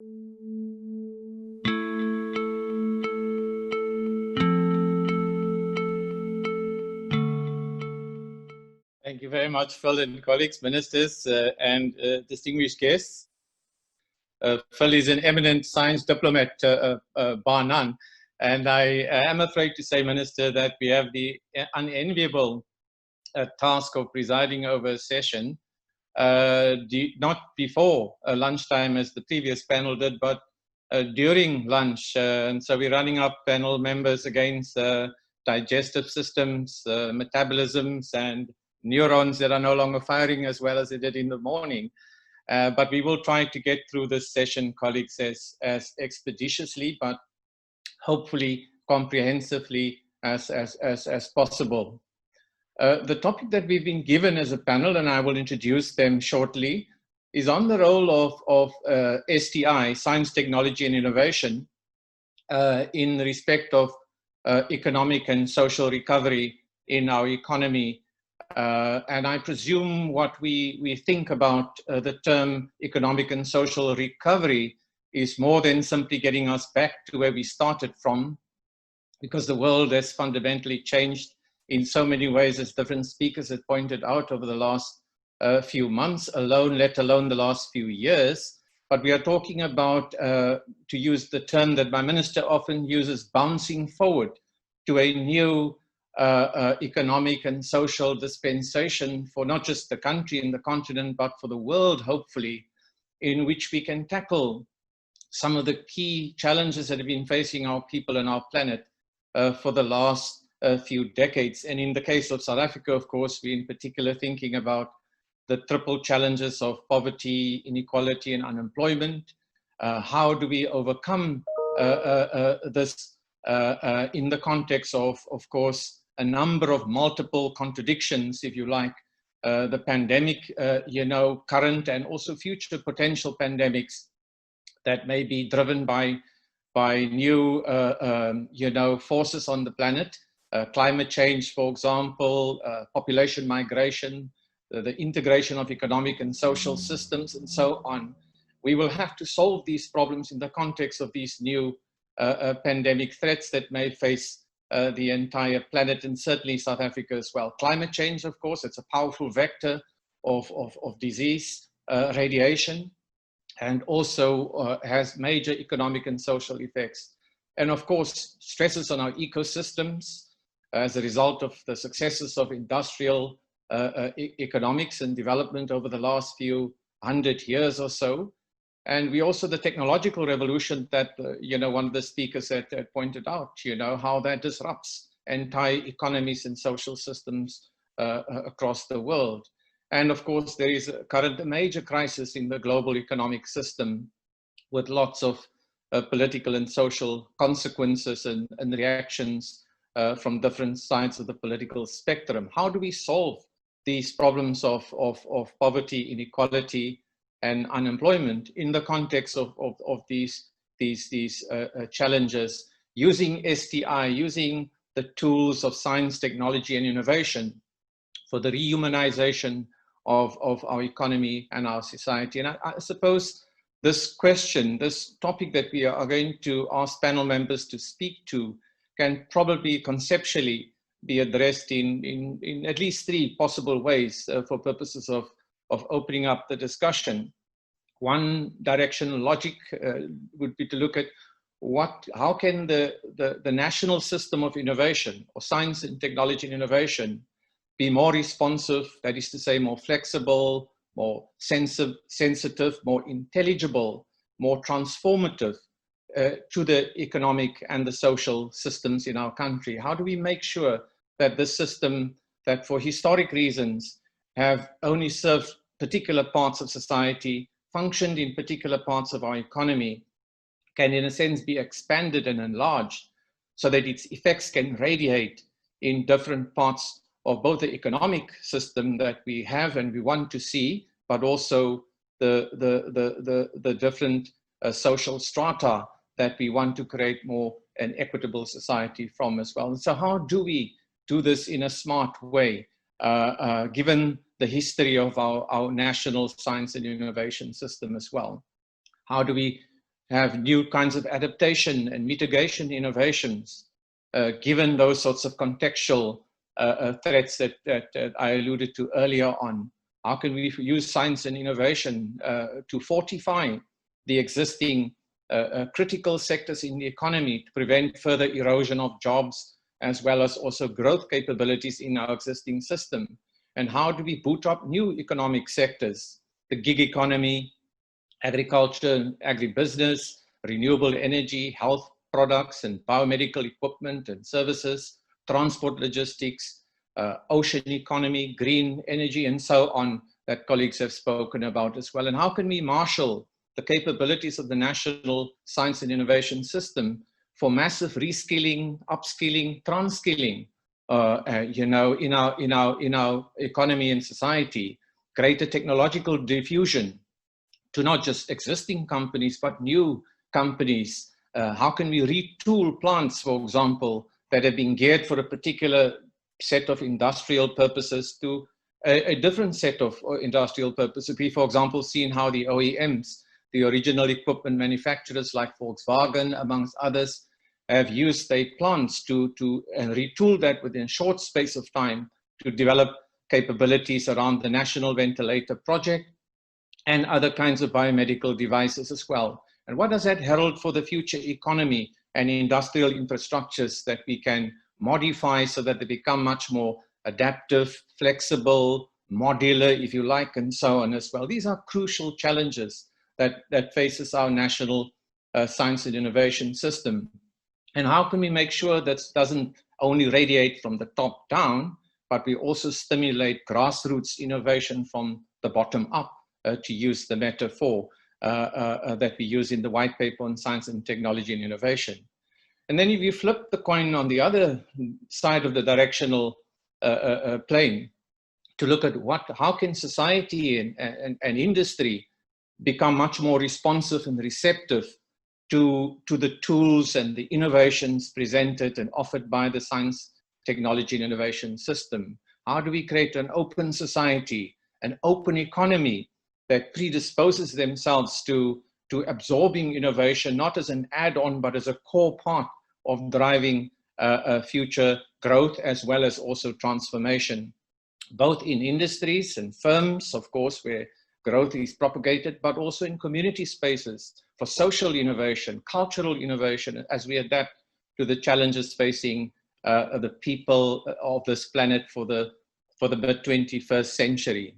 Thank you very much, Phil and colleagues, ministers, and distinguished guests. Phil is an eminent science diplomat, bar none. And I am afraid to say, Minister, that we have the unenviable task of presiding over a session, not before lunchtime as the previous panel did, but during lunch. And so we're running up panel members against digestive systems, metabolisms, and neurons that are no longer firing as well as they did in the morning. But we will try to get through this session, colleagues, as expeditiously, but hopefully comprehensively as possible. The topic that we've been given as a panel, and I will introduce them shortly, is on the role of STI, science, technology, and innovation, in respect of economic and social recovery in our economy. And I presume what we think about the term economic and social recovery is more than simply getting us back to where we started from, because the world has fundamentally changed in so many ways, as different speakers have pointed out over the last few months alone, let alone the last few years. But we are talking about, to use the term that my minister often uses, bouncing forward to a new economic and social dispensation for not just the country and the continent, but for the world, hopefully, in which we can tackle some of the key challenges that have been facing our people and our planet for the last few decades. And in the case of South Africa, of course, we in particular thinking about the triple challenges of poverty, inequality, and unemployment. How do we overcome this in the context of course, a number of multiple contradictions, if you like, the pandemic, current and also future potential pandemics that may be driven by new, forces on the planet, climate change, for example, population migration, the integration of economic and social systems, and so on. We will have to solve these problems in the context of these new pandemic threats that may face the entire planet, and certainly South Africa as well. Climate change, of course, it's a powerful vector of disease, radiation, and also has major economic and social effects. And of course, stresses on our ecosystems as a result of the successes of industrial economics and development over the last few 100 years or so. And we also, the technological revolution that, one of the speakers had pointed out, how that disrupts entire economies and social systems across the world. And of course, there is a major crisis in the global economic system with lots of political and social consequences and reactions from different sides of the political spectrum. How do we solve these problems of poverty, inequality, and unemployment in the context of these challenges, using STI, using the tools of science, technology, and innovation for the rehumanization of our economy and our society? And I suppose this question, this topic that we are going to ask panel members to speak to, can probably conceptually be addressed in at least three possible ways for purposes of opening up the discussion. One direction logic would be to look at how can the national system of innovation, or science and technology and innovation, be more responsive, that is to say more flexible, more sensitive, more intelligible, more transformative to the economic and the social systems in our country? How do we make sure that the system that for historic reasons have only served particular parts of society, functioned in particular parts of our economy, can in a sense be expanded and enlarged so that its effects can radiate in different parts of both the economic system that we have and we want to see, but also the different social strata that we want to create more an equitable society from as well. And so how do we do this in a smart way, given the history of our national science and innovation system as well? How do we have new kinds of adaptation and mitigation innovations, given those sorts of contextual threats that I alluded to earlier on? How can we use science and innovation to fortify the existing critical sectors in the economy to prevent further erosion of jobs, as well as also growth capabilities in our existing system? And how do we boot up new economic sectors, the gig economy, agriculture, agribusiness, renewable energy, health products and biomedical equipment and services, transport logistics, ocean economy, green energy, and so on, that colleagues have spoken about as well? And how can we marshal the capabilities of the national science and innovation system for massive reskilling, upskilling, transkilling, in our economy and society, greater technological diffusion to not just existing companies, but new companies? How can we retool plants, for example, that have been geared for a particular set of industrial purposes to a different set of industrial purposes? We, for example, seen how the OEMs, the original equipment manufacturers like Volkswagen, amongst others, have used their plants to retool that within a short space of time to develop capabilities around the National Ventilator Project and other kinds of biomedical devices as well. And what does that herald for the future economy and industrial infrastructures that we can modify so that they become much more adaptive, flexible, modular, if you like, and so on as well? These are crucial challenges that faces our national science and innovation system. And how can we make sure that doesn't only radiate from the top down, but we also stimulate grassroots innovation from the bottom up, to use the metaphor that we use in the white paper on science and technology and innovation? And then if you flip the coin on the other side of the directional plane to look at how can society and industry become much more responsive and receptive to the tools and the innovations presented and offered by the science, technology, and innovation system? How do we create an open society, an open economy that predisposes themselves to absorbing innovation, not as an add-on, but as a core part of driving future growth, as well as also transformation, both in industries and firms, of course, where growth is propagated, but also in community spaces for social innovation, cultural innovation, as we adapt to the challenges facing the people of this planet for the mid-21st century.